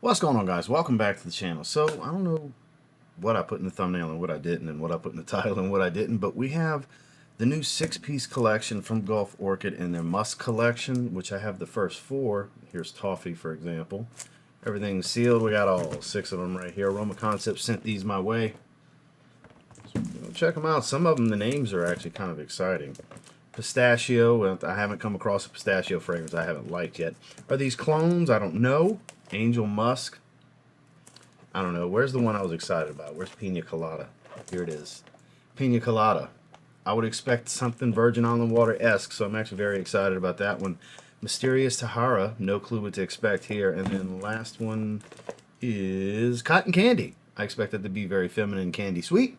What's going on, guys? Welcome back to the channel. So I don't know what I put in the thumbnail and what I didn't, and what I put in the title and what I didn't, but we have the new 6-piece collection from Gulf Orchid in their Musk collection, which I have the first 4. Here's Toffee, for example. Everything's sealed. We got all 6 of them right here. Aroma Concept sent these my way. So, check them out. Some of them, the names are actually kind of exciting. Pistachio. I haven't come across a pistachio fragrance I haven't liked yet. Are these clones? I don't know. Angel Musk. I don't know. Where's the one I was excited about? Where's Pina Colada? Here it is. Pina Colada. I would expect something Virgin Island Water-esque, so I'm actually very excited about that one. Mysterious Tahara. No clue what to expect here. And then the last one is Cotton Candy. I expect it to be very feminine, candy sweet.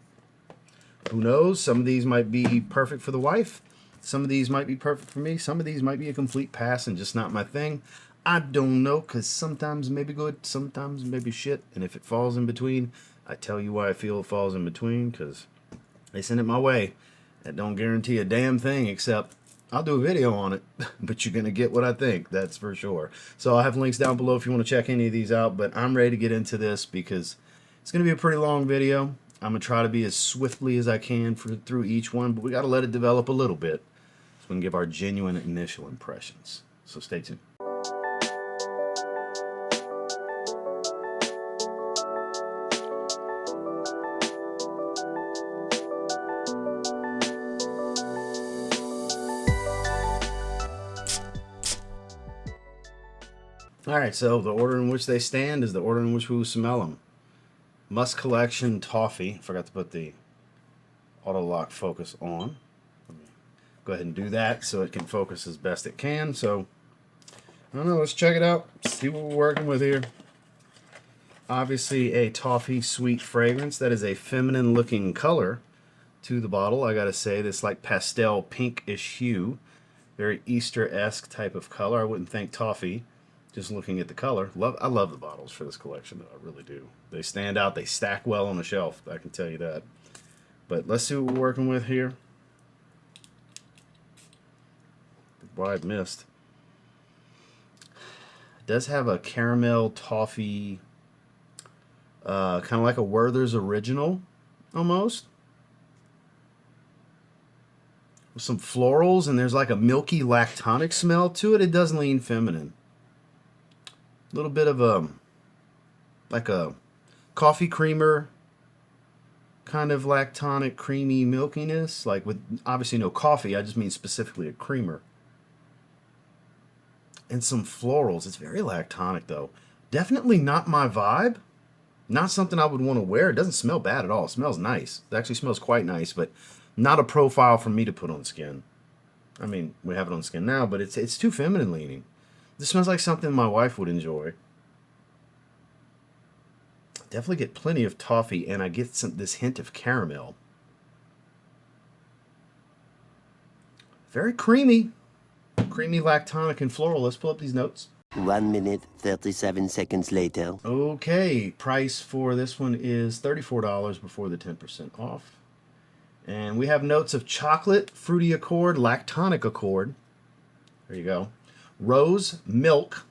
Who knows? Some of these might be perfect for the wife. Some of these might be perfect for me. Some of these might be a complete pass and just not my thing. I don't know, because sometimes maybe good, sometimes maybe shit. And if it falls in between, I tell you why I feel it falls in between, because they send it my way. That don't guarantee a damn thing, except I'll do a video on it. But you're going to get what I think, that's for sure. So I'll have links down below if you want to check any of these out. But I'm ready to get into this because it's going to be a pretty long video. I'm going to try to be as swiftly as I can through each one, but we got to let it develop a little bit so we can give our genuine initial impressions. So stay tuned. Alright, so the order in which they stand is the order in which we will smell them. Musk Collection Toffee. Forgot to put the auto lock focus on. Let me go ahead and do that so it can focus as best it can. So, I don't know, let's check it out. See what we're working with here. Obviously a toffee sweet fragrance. That is a feminine looking color to the bottle. I gotta say, this like pastel pinkish hue. Very Easter-esque type of color. I wouldn't think toffee. Just looking at the color. I love the bottles for this collection, though. I really do. They stand out. They stack well on the shelf. I can tell you that. But let's see what we're working with here. Boy, I've missed. It does have a caramel toffee, kind of like a Werther's Original, almost. With some florals, and there's like a milky lactonic smell to it. It does lean feminine. A little bit of like a coffee creamer kind of lactonic creamy milkiness, like with obviously no coffee, I just mean specifically a creamer. And some florals. It's very lactonic though. Definitely not my vibe. Not something I would want to wear. It doesn't smell bad at all. It smells nice. It actually smells quite nice, but not a profile for me to put on skin. I mean, we have it on skin now, but it's too feminine leaning. This smells like something my wife would enjoy. Definitely get plenty of toffee, and I get this hint of caramel. Very creamy. Creamy, lactonic, and floral. Let's pull up these notes. 1 minute, 37 seconds later. Okay, price for this one is $34 before the 10% off. And we have notes of chocolate, fruity accord, lactonic accord. There you go. Rose, milk,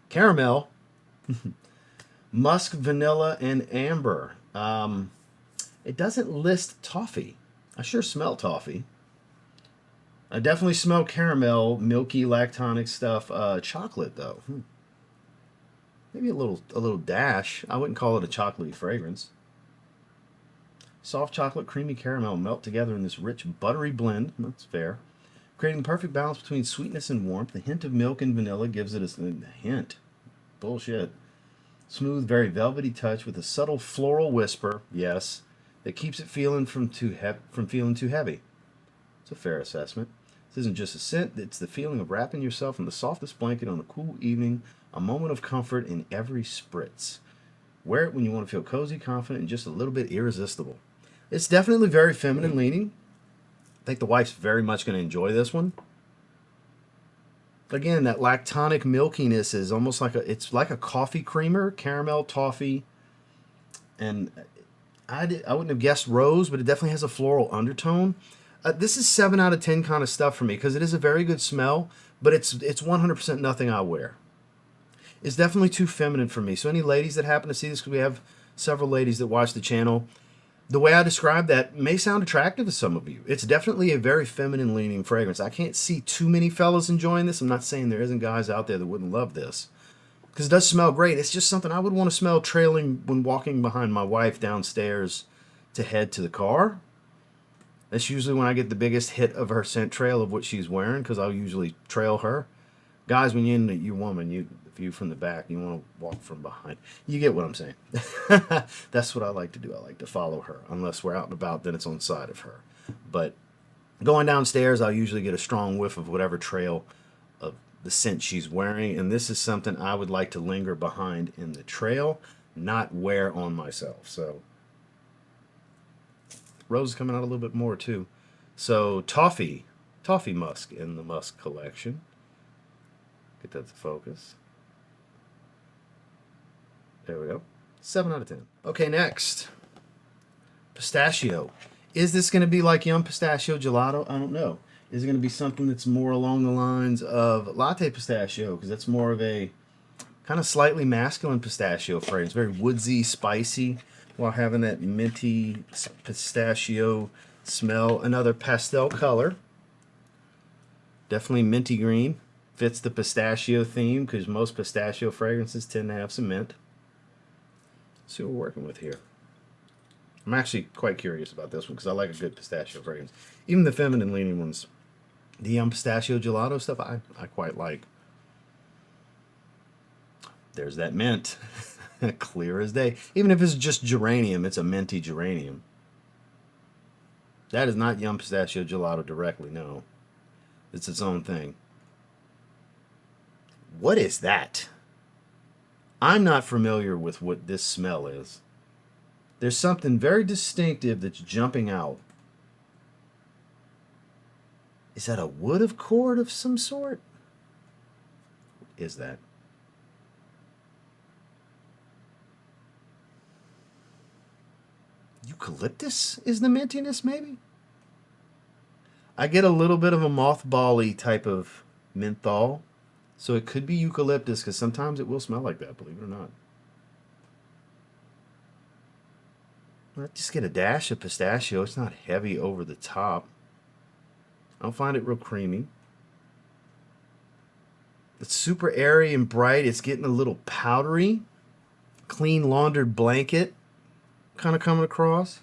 caramel, musk, vanilla, and amber. It doesn't list toffee. I sure smell toffee. I definitely smell caramel, milky, lactonic stuff. Chocolate, though. Maybe a little dash. I wouldn't call it a chocolatey fragrance. Soft chocolate, creamy caramel melt together in this rich, buttery blend. That's fair. Creating the perfect balance between sweetness and warmth. The hint of milk and vanilla gives it a hint. Bullshit. Smooth, very velvety touch with a subtle floral whisper, yes, that keeps it feeling from feeling too heavy. It's a fair assessment. This isn't just a scent, it's the feeling of wrapping yourself in the softest blanket on a cool evening, a moment of comfort in every spritz. Wear it when you want to feel cozy, confident, and just a little bit irresistible. It's definitely very feminine leaning. I think the wife's very much going to enjoy this one. Again, that lactonic milkiness is almost like it's like a coffee creamer, caramel, toffee. And I wouldn't have guessed rose, but it definitely has a floral undertone. This is 7 out of 10 kind of stuff for me because it is a very good smell, but it's 100% nothing I wear. is definitely too feminine for me. So any ladies that happen to see this, because we have several ladies that watch the channel, the way I describe that may sound attractive to some of you. It's definitely a very feminine leaning fragrance. I can't see too many fellas enjoying this. I'm not saying there isn't guys out there that wouldn't love this, because it does smell great. It's just something I would want to smell trailing when walking behind my wife downstairs to head to the car. That's usually when I get the biggest hit of her scent trail of what she's wearing, because I'll usually trail her. Guys, when you're into your woman, you view from the back, you want to walk from behind. You get what I'm saying. That's what I like to do. I like to follow her. Unless we're out and about, then it's on the side of her. But going downstairs, I'll usually get a strong whiff of whatever trail of the scent she's wearing. And this is something I would like to linger behind in the trail, not wear on myself. So Rose is coming out a little bit more too. So Toffee Musk in the Musk collection. Get that to focus. There we go. 7 out of 10. Okay, next. Pistachio. Is this going to be like Yum Pistachio Gelato? I don't know. Is it going to be something that's more along the lines of Latte Pistachio? Because that's more of a kind of slightly masculine pistachio fragrance. Very woodsy, spicy, while having that minty pistachio smell. Another pastel color. Definitely minty green. Fits the pistachio theme, because most pistachio fragrances tend to have some mint. Let's see what we're working with here. I'm actually quite curious about this one, because I like a good pistachio fragrance. Even the feminine leaning ones. The Pistachio Gelato stuff I quite like. There's that mint. Clear as day. Even if it's just geranium, it's a minty geranium. That is not Yum Pistachio Gelato directly, no. It's its own thing. What is that? I'm not familiar with what this smell is. There's something very distinctive that's jumping out. Is that a wood of cord of some sort? What is that? Eucalyptus is the mintiness, maybe? I get a little bit of a mothball-y type of menthol. So it could be eucalyptus, because sometimes it will smell like that, believe it or not. I just get a dash of pistachio. It's not heavy over the top. I don't find it real creamy. It's super airy and bright. It's getting a little powdery. Clean laundered blanket kind of coming across.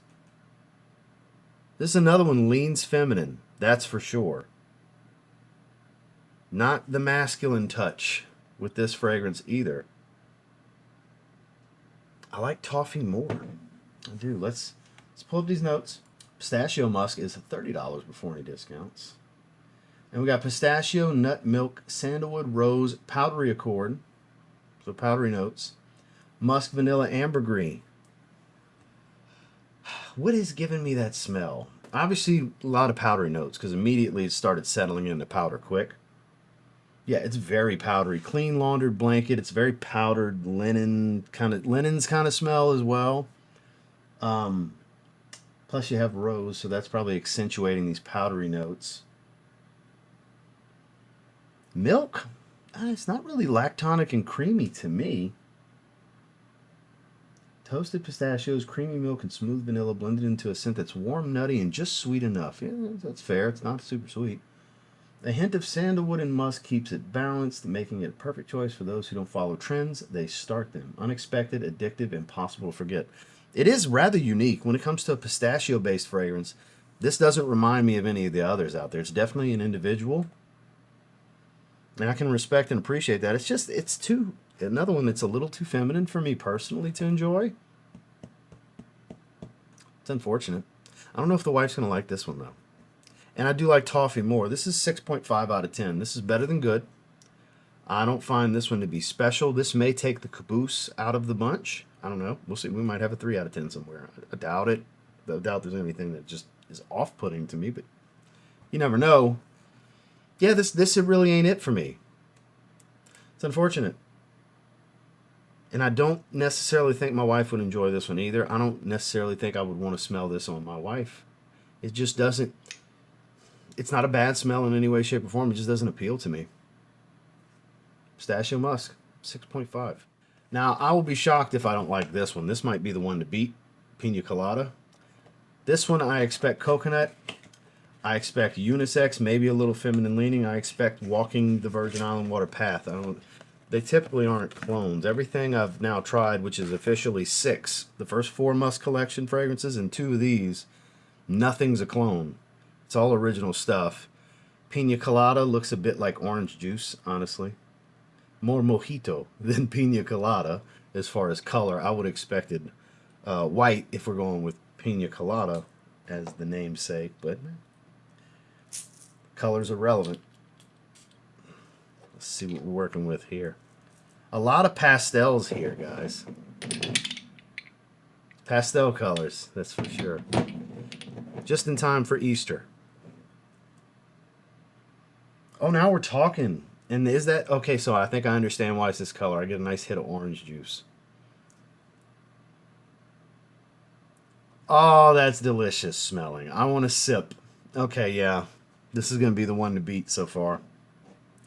This is another one, leans feminine. That's for sure. Not the masculine touch with this fragrance either. I like Toffee more. I do. Let's pull up these notes. Pistachio Musk is $30 before any discounts. And we got pistachio, nut milk, sandalwood, rose, powdery accord. So powdery notes. Musk, vanilla, ambergris. What is giving me that smell? Obviously, a lot of powdery notes, because immediately it started settling into powder quick. Yeah, it's very powdery. Clean laundered blanket. It's very powdered linen's kind of smell as well. Plus you have rose, so that's probably accentuating these powdery notes. Milk? It's not really lactonic and creamy to me. Toasted pistachios, creamy milk, and smooth vanilla blended into a scent that's warm, nutty, and just sweet enough. Yeah, that's fair. It's not super sweet. A hint of sandalwood and musk keeps it balanced, making it a perfect choice for those who don't follow trends. They start them. Unexpected, addictive, impossible to forget. It is rather unique when it comes to a pistachio-based fragrance. This doesn't remind me of any of the others out there. It's definitely an individual. And I can respect and appreciate that. It's another one that's a little too feminine for me personally to enjoy. It's unfortunate. I don't know if the wife's going to like this one, though. And I do like Toffee more. This is 6.5 out of 10. This is better than good. I don't find this one to be special. This may take the caboose out of the bunch. I don't know. We'll see. We might have a 3 out of 10 somewhere. I doubt it. I doubt there's anything that just is off-putting to me, but you never know. Yeah, this really ain't it for me. It's unfortunate. And I don't necessarily think my wife would enjoy this one either. I don't necessarily think I would want to smell this on my wife. It just doesn't. It's not a bad smell in any way, shape, or form. It just doesn't appeal to me. Pistachio Musk. 6.5. Now, I will be shocked if I don't like this one. This might be the one to beat, Pina Colada. This one, I expect coconut. I expect unisex, maybe a little feminine leaning. I expect walking the Virgin Island water path. They typically aren't clones. Everything I've now tried, which is officially 6, the first 4 Musk Collection fragrances and 2 of these, nothing's a clone. It's all original stuff. Pina Colada looks a bit like orange juice, honestly. More mojito than Pina Colada as far as color. I would have expected white if we're going with Pina Colada as the namesake, but colors are relevant. Let's see what we're working with here. A lot of pastels here, guys. Pastel colors, that's for sure. Just in time for Easter. Oh, now we're talking. And is that... Okay, so I think I understand why it's this color. I get a nice hit of orange juice. Oh, that's delicious smelling. I want to sip. Okay, yeah. This is going to be the one to beat so far.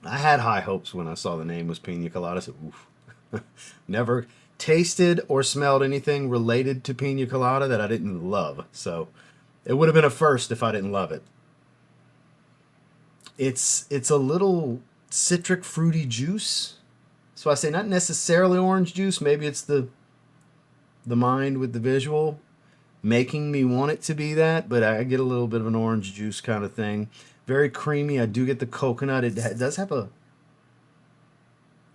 I had high hopes when I saw the name was Pina Colada. I said, oof. Never tasted or smelled anything related to Pina Colada that I didn't love. So it would have been a first if I didn't love it. It's a little citric fruity juice. So I say not necessarily orange juice. Maybe it's the mind with the visual making me want it to be that, but I get a little bit of an orange juice kind of thing. Very creamy. I do get the coconut. It does have a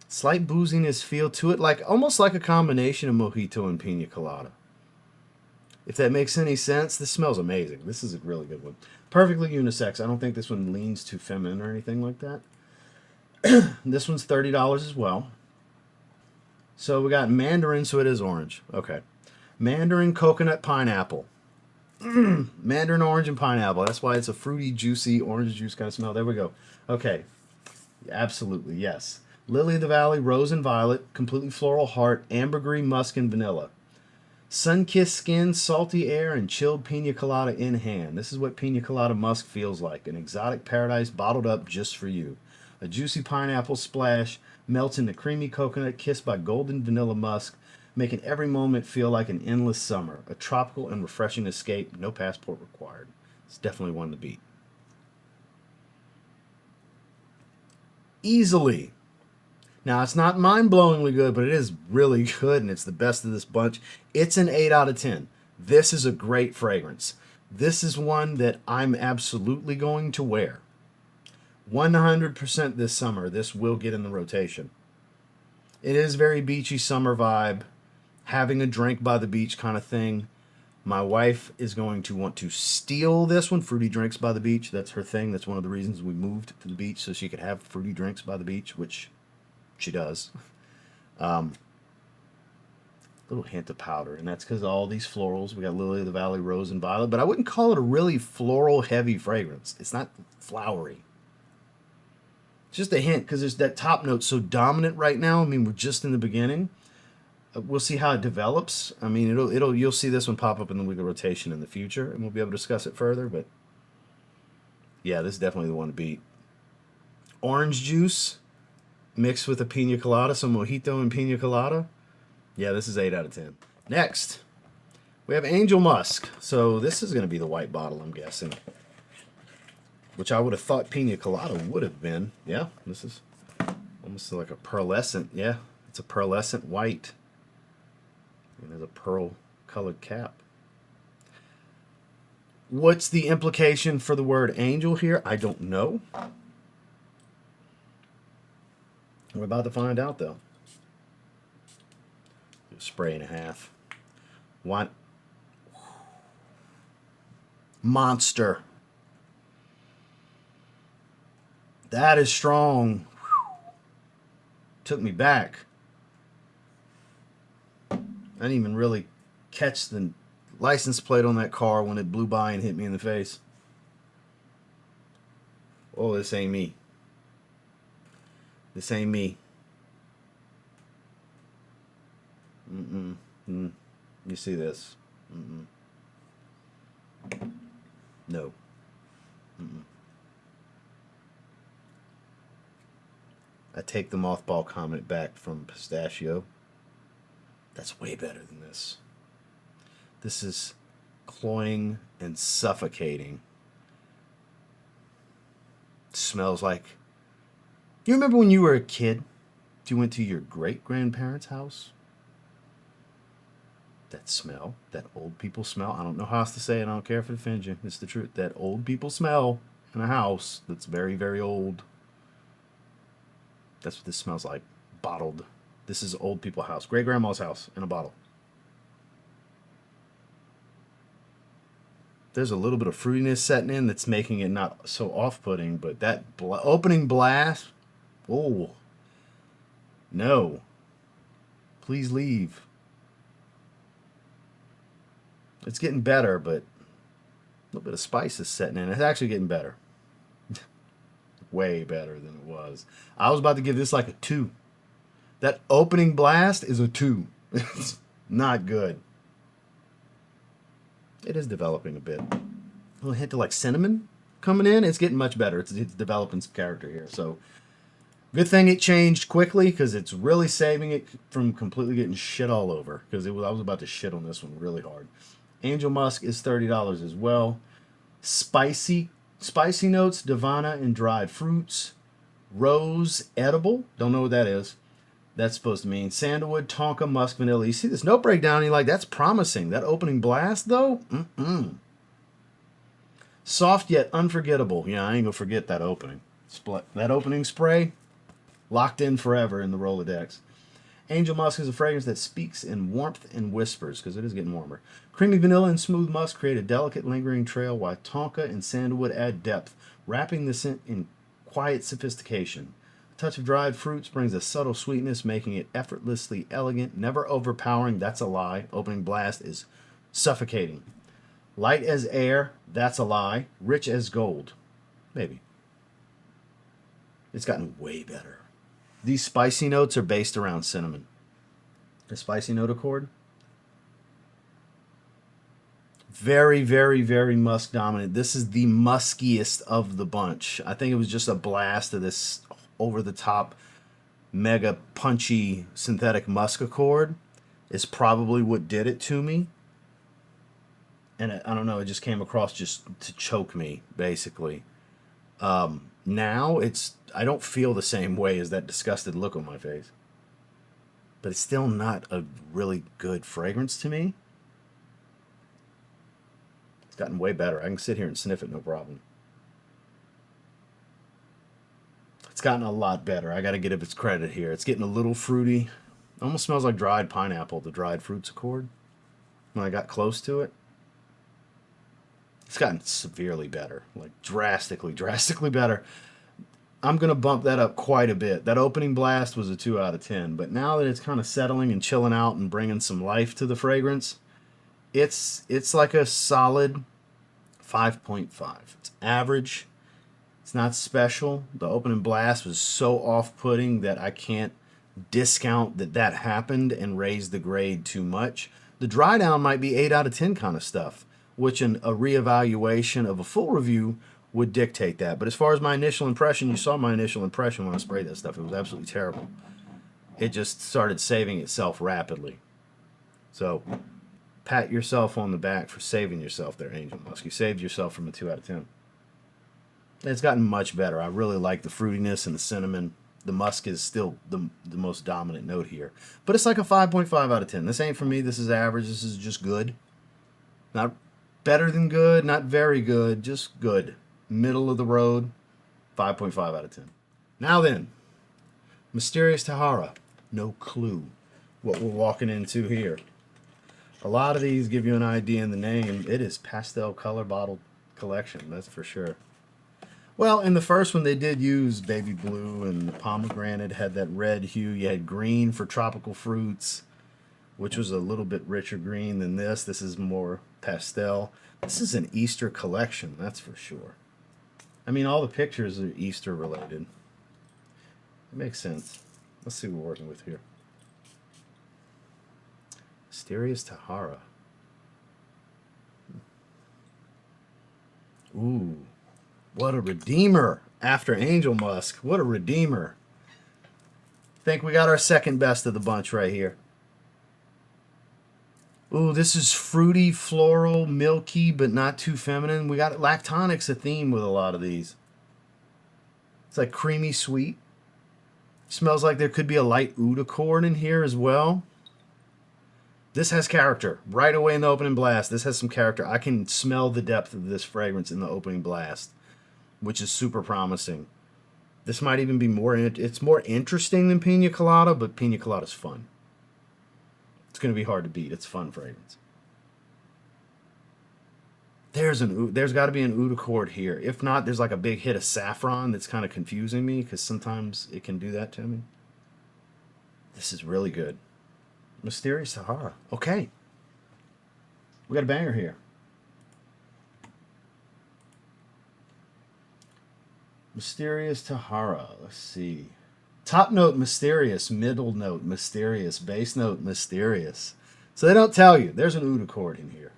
slight booziness feel to it, like almost like a combination of mojito and pina colada. If that makes any sense, this smells amazing. This is a really good one. Perfectly unisex. I don't think this one leans too feminine or anything like that. This one's $30 as well. So we got mandarin, so it is orange. Okay. Mandarin, coconut, pineapple. Mandarin, orange, and pineapple. That's why it's a fruity, juicy, orange juice kind of smell. There we go. Okay. Absolutely, yes. Lily of the Valley, rose and violet, completely floral heart, ambergris, musk, and vanilla. Sun-kissed skin, salty air, and chilled pina colada in hand. This is what pina colada musk feels like. An exotic paradise bottled up just for you. A juicy pineapple splash melts into creamy coconut kissed by golden vanilla musk, making every moment feel like an endless summer. A tropical and refreshing escape, no passport required. It's definitely one to beat. Easily. Now, it's not mind-blowingly good, but it is really good, and it's the best of this bunch. It's an 8 out of 10. This is a great fragrance. This is one that I'm absolutely going to wear. 100% this summer, this will get in the rotation. It is very beachy summer vibe, having a drink by the beach kind of thing. My wife is going to want to steal this one, fruity drinks by the beach. That's her thing. That's one of the reasons we moved to the beach, so she could have fruity drinks by the beach, which she does. Little hint of powder, and that's because all these florals. We got Lily of the Valley, rose, and violet, but I wouldn't call it a really floral heavy fragrance. It's not flowery. It's just a hint because there's that top note so dominant right now. I mean, we're just in the beginning. We'll see how it develops. I mean, you'll see this one pop up in the weekly rotation in the future, and we'll be able to discuss it further. But yeah, this is definitely the one to beat. Orange juice mixed with a pina colada, some mojito and pina colada. Yeah, this is 8 out of 10. Next, we have Angel Musk. So this is going to be the white bottle, I'm guessing. Which I would have thought pina colada would have been. Yeah, this is almost like a pearlescent. Yeah, it's a pearlescent white. And there's a pearl-colored cap. What's the implication for the word angel here? I don't know. We're about to find out, though. Spray and a half. What? Monster. That is strong. Took me back. I didn't even really catch the license plate on that car when it blew by and hit me in the face. Oh, this ain't me. This ain't me. You see this? No. I take the mothball comment back from Pistachio. That's way better than this. This is cloying and suffocating. It smells like... You remember when you were a kid? You went to your great-grandparents' house? That smell, that old people smell. I don't know how else to say it. I don't care if it offends you. It's the truth. That old people smell in a house that's very, very old. That's what this smells like. Bottled. This is old people house. Great-grandma's house in a bottle. There's a little bit of fruitiness setting in that's making it not so off-putting, but that opening blast, oh, no. Please leave. It's getting better, but a little bit of spice is setting in. It's actually getting better. Way better than it was. I was about to give this like a 2. That opening blast is a 2. It's not good. It is developing a bit. A little hint of like cinnamon coming in. It's getting much better. It's developing some character here. So good thing it changed quickly, because it's really saving it from completely getting shit all over. Because I was about to shit on this one really hard. Angel Musk is $30 as well. Spicy notes, Divana and dried fruits. Rose edible. Don't know what that is. That's supposed to mean sandalwood, tonka, musk, vanilla. You see this note breakdown, and you're like, that's promising. That opening blast, though? Soft yet unforgettable. Yeah, I ain't gonna forget that opening. That opening spray, locked in forever in the Rolodex. Angel Musk is a fragrance that speaks in warmth and whispers, because it is getting warmer. Creamy vanilla and smooth musk create a delicate, lingering trail, while tonka and sandalwood add depth, wrapping the scent in quiet sophistication. A touch of dried fruits brings a subtle sweetness, making it effortlessly elegant, never overpowering. That's a lie. Opening blast is suffocating. Light as air. That's a lie. Rich as gold. Maybe. It's gotten way better. These spicy notes are based around cinnamon. The spicy note accord. Very, very, very musk dominant. This is the muskiest of the bunch. I think it was just a blast of this over-the-top, mega punchy synthetic musk accord is probably what did it to me. And I don't know, it just came across just to choke me, basically. Now I don't feel the same way as that disgusted look on my face. But it's still not a really good fragrance to me. It's gotten way better. I can sit here and sniff it, no problem. It's gotten a lot better. I got to give it its credit here. It's getting a little fruity. Almost smells like dried pineapple, the dried fruits accord. When I got close to it. It's gotten severely better. Like drastically better. I'm going to bump that up quite a bit. That opening blast was a 2 out of 10. But now that it's kind of settling and chilling out and bringing some life to the fragrance, it's like a solid 5.5. It's average. It's not special. The opening blast was so off-putting that I can't discount that happened and raise the grade too much. The dry down might be 8 out of 10 kind of stuff, which a reevaluation of a full review would dictate that. But as far as my initial impression, you saw my initial impression when I sprayed that stuff. It was absolutely terrible. It just started saving itself rapidly. So pat yourself on the back for saving yourself there, Angel Musk. You saved yourself from a 2 out of 10. It's gotten much better. I really like the fruitiness and the cinnamon. The musk is still the most dominant note here. But it's like a 5.5 out of 10. This ain't for me. This is average. This is just good. Not better than good, not very good, just good. Middle of the road, 5.5 out of 10. Now then, Mysterious Tahara. No clue what we're walking into here. A lot of these give you an idea in the name. It is pastel color bottle collection, that's for sure. Well, in the first one, they did use baby blue, and the pomegranate had that red hue. You had green for tropical fruits, which was a little bit richer green than this. This is more pastel. This is an Easter collection, that's for sure. I mean, all the pictures are Easter related. It makes sense. Let's see what we're working with here. Mysterious Tahara. Ooh, what a redeemer. After Angel Musk, what a redeemer. think we got our second best of the bunch right here. Ooh, this is fruity, floral, milky, but not too feminine. We got lactonic's a theme with a lot of these. It's like creamy sweet. Smells like there could be a light oud accord in here as well. This has character. Right away in the opening blast, this has some character. I can smell the depth of this fragrance in the opening blast, which is super promising. This might even be more, it's more interesting than Pina Colada, but Pina Colada's fun. It's going to be hard to beat. It's fun fragrance. There's got to be an oud accord here. If not, there's like a big hit of saffron that's kind of confusing me because sometimes it can do that to me. This is really good. Mysterious Tahara. Okay. We got a banger here. Mysterious Tahara. Let's see. Top note, mysterious. Middle note, mysterious. Base note, mysterious. So they don't tell you. There's an oud accord in here.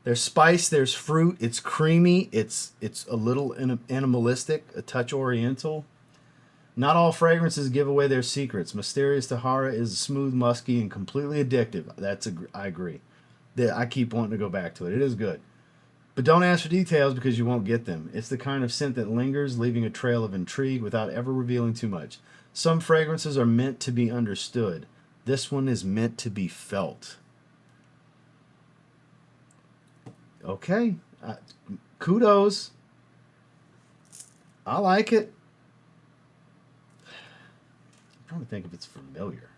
There's spice, there's fruit, it's creamy, it's a little animalistic, a touch oriental. Not all fragrances give away their secrets. Mysterious Tahara is smooth, musky, and completely addictive. I agree. I keep wanting to go back to it. It is good. But don't ask for details because you won't get them. It's the kind of scent that lingers, leaving a trail of intrigue without ever revealing too much. Some fragrances are meant to be understood. This one is meant to be felt. Okay, kudos. I like it. I'm trying to think if it's familiar.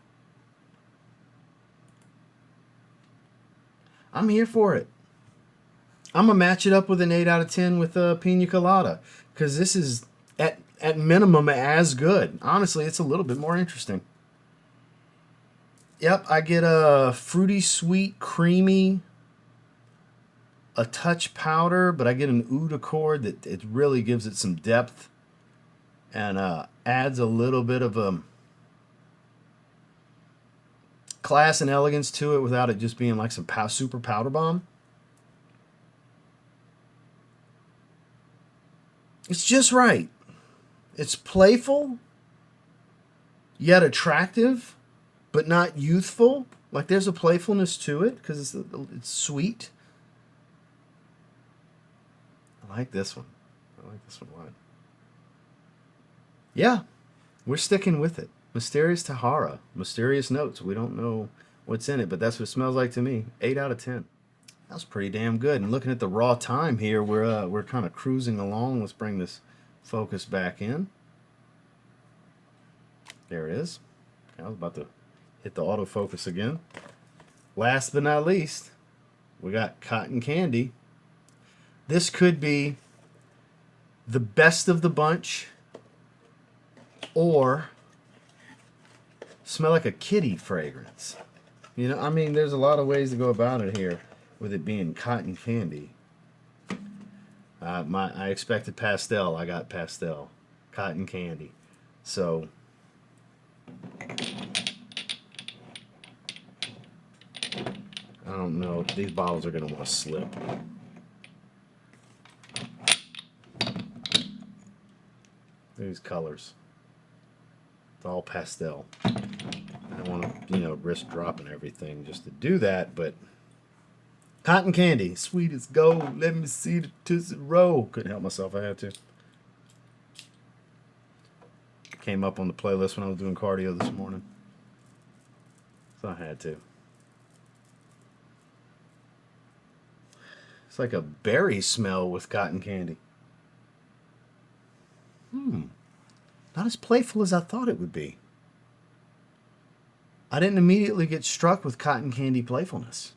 I'm here for it. I'm going to match it up with an 8 out of 10 with Pina Colada because this is, at minimum, as good. Honestly, it's a little bit more interesting. Yep, I get a fruity, sweet, creamy, a touch powder, but I get an oud accord that it really gives it some depth and adds a little bit of a class and elegance to it without it just being like some super powder bomb. It's just right. It's playful, yet attractive, but not youthful. Like there's a playfulness to it because it's sweet. I like this one. I like this one a lot. Yeah, we're sticking with it. Mysterious Tahara. Mysterious notes. We don't know what's in it, but that's what it smells like to me. 8 out of 10. That was pretty damn good. And looking at the raw time here, we're kind of cruising along. Let's bring this focus back in. There it is. I was about to hit the autofocus again. Last but not least, we got Cotton Candy. This could be the best of the bunch or smell like a kitty fragrance. You know, I mean, there's a lot of ways to go about it here with it being cotton candy. I expected pastel. I got pastel. Cotton candy. So I don't know. These bottles are going to want to slip. These colors. It's all pastel. I don't want to, risk dropping everything just to do that, but cotton candy, sweet as gold. Let me see the Tootsie Roll. Couldn't help myself. I had to. Came up on the playlist when I was doing cardio this morning, so I had to. It's like a berry smell with cotton candy. Not as playful as I thought it would be. I didn't immediately get struck with cotton candy playfulness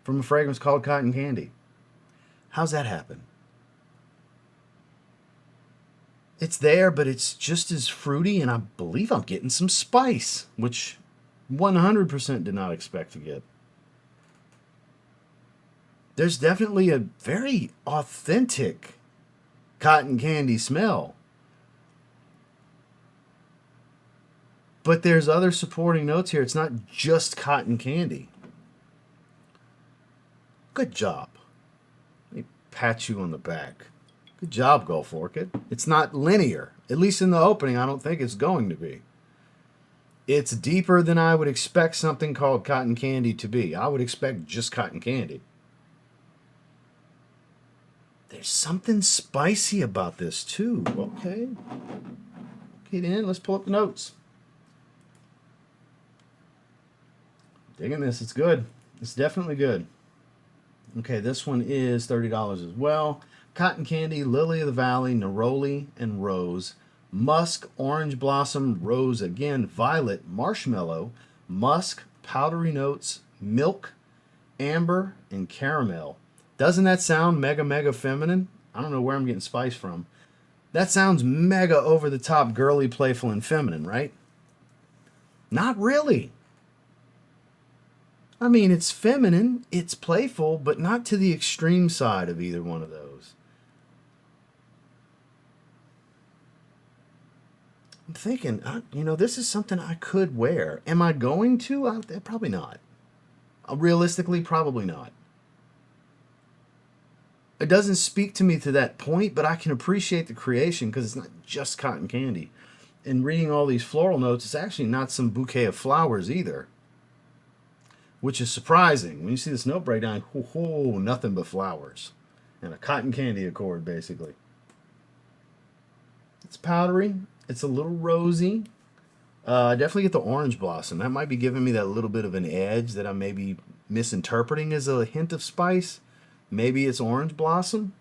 from a fragrance called Cotton Candy. How's that happen? It's there, but it's just as fruity, and I believe I'm getting some spice, which 100% did not expect to get. There's definitely a very authentic cotton candy smell. But there's other supporting notes here. It's not just cotton candy. Good job. Let me pat you on the back. Good job, Gulf Orchid. It's not linear. At least in the opening, I don't think it's going to be. It's deeper than I would expect something called cotton candy to be. I would expect just cotton candy. There's something spicy about this too. Okay. Okay, then let's pull up the notes. Digging this. It's good. It's definitely good. Okay, this one is $30 as well. Cotton candy, lily of the valley, neroli, and rose. Musk, orange blossom, rose again, violet, marshmallow, musk, powdery notes, milk, amber, and caramel. Doesn't that sound mega, mega feminine? I don't know where I'm getting spice from. That sounds mega over the top, girly, playful, and feminine, right? Not really. I mean, it's feminine, it's playful, but not to the extreme side of either one of those. I'm thinking, this is something I could wear. Am I going to? Probably not. Realistically, probably not. It doesn't speak to me to that point, but I can appreciate the creation because it's not just cotton candy. And reading all these floral notes, it's actually not some bouquet of flowers either, which is surprising. When you see this note breakdown, nothing but flowers. And a cotton candy accord, basically. It's powdery. It's a little rosy. I definitely get the orange blossom. That might be giving me that little bit of an edge that I may be misinterpreting as a hint of spice. Maybe it's orange blossom.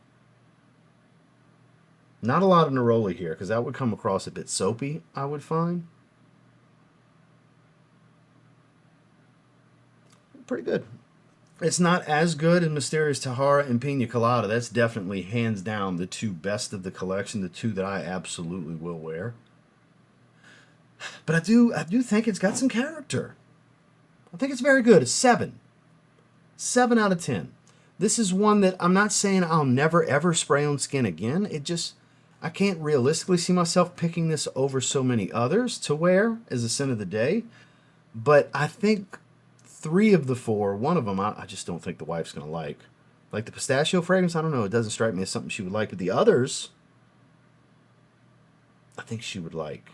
Not a lot of neroli here, because that would come across a bit soapy, I would find. Pretty good. It's not as good as Mysterious Tahara and Pina Colada. That's definitely hands down the two best of the collection, the two that I absolutely will wear. But I do think it's got some character. I think it's very good. It's 7. 7 out of 10. This is one that I'm not saying I'll never ever spray on skin again. I can't realistically see myself picking this over so many others to wear as a scent of the day. But I think 3 of the 4, one of them I just don't think the wife's going to like. Like the pistachio fragrance, I don't know. It doesn't strike me as something she would like. But the others, I think she would like.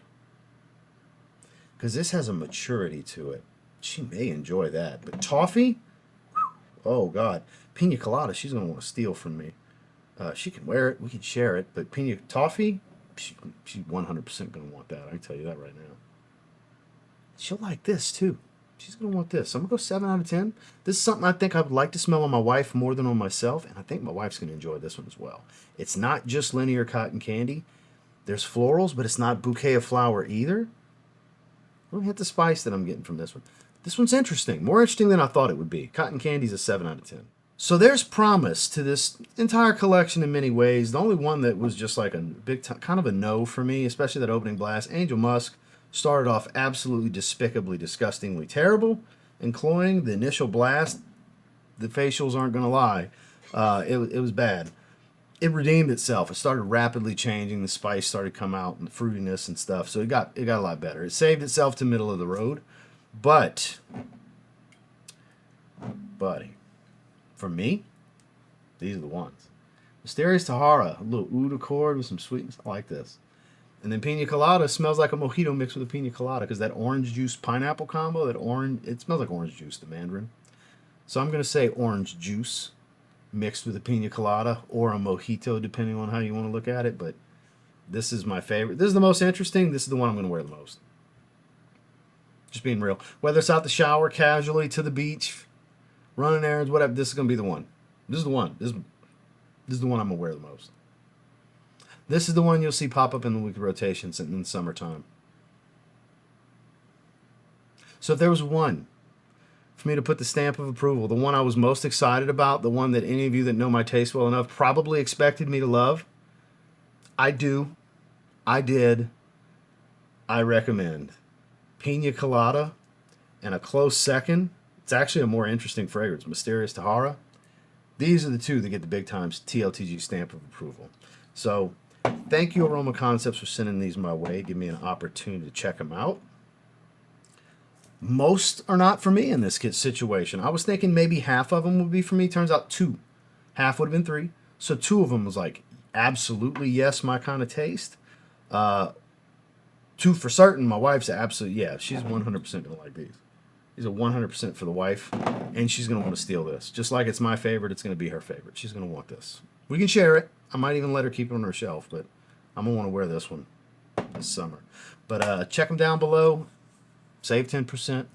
Because this has a maturity to it. She may enjoy that. But toffee? Oh, God. Pina Colada, she's going to want to steal from me. She can wear it. We can share it. But toffee, she's 100% going to want that. I can tell you that right now. She'll like this, too. She's going to want this. So I'm going to go 7 out of 10. This is something I think I would like to smell on my wife more than on myself. And I think my wife's going to enjoy this one as well. It's not just linear cotton candy. There's florals, but it's not bouquet of flower either. Don't hit the spice that I'm getting from this one. This one's interesting. More interesting than I thought it would be. Cotton candy's a 7 out of 10. So there's promise to this entire collection in many ways. The only one that was just like a big kind of a no for me, especially that opening blast, Angel Musk, started off absolutely despicably, disgustingly terrible and cloying. The initial blast, the facials aren't going to lie. It was bad. It redeemed itself. It started rapidly changing. The spice started to come out and the fruitiness and stuff. So it got a lot better. It saved itself to middle of the road. But, buddy, for me, these are the ones. Mysterious Tahara, a little oud accord with some sweetness. I like this. And then Pina Colada smells like a mojito mixed with a Pina Colada because that orange juice pineapple combo, it smells like orange juice, the mandarin. So I'm going to say orange juice mixed with a Pina Colada or a mojito, depending on how you want to look at it. But this is my favorite. This is the most interesting. This is the one I'm going to wear the most. Just being real. Whether it's out the shower, casually, to the beach, running errands, whatever, this is going to be the one. This is the one. This is the one I'm going to wear the most. This is the one you'll see pop up in the weekly rotations in the summertime. So if there was one for me to put the stamp of approval, the one I was most excited about, the one that any of you that know my taste well enough probably expected me to love, I do, I did, I recommend. Pina Colada, and a close second, it's actually a more interesting fragrance, Mysterious Tahara. These are the two that get the big times TLTG stamp of approval. So thank you, Aroma Concepts, for sending these my way. Give me an opportunity to check them out. Most are not for me in this situation. I was thinking maybe half of them would be for me. Turns out 2. Half would have been 3. So 2 of them was like, absolutely yes, my kind of taste. 2 two for certain. My wife's absolutely, yeah, she's 100% going to like these. These are 100% for the wife, and she's going to want to steal this. Just like it's my favorite, it's going to be her favorite. She's going to want this. We can share it. I might even let her keep it on her shelf, but I'm going to want to wear this one this summer. But check them down below. Save 10%.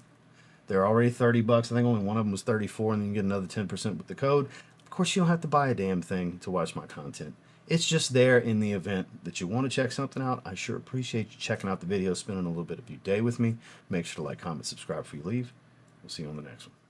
They're already $30. I think only one of them was 34, and then you get another 10% with the code. Of course, you don't have to buy a damn thing to watch my content. It's just there in the event that you want to check something out. I sure appreciate you checking out the video, spending a little bit of your day with me. Make sure to like, comment, subscribe before you leave. We'll see you on the next one.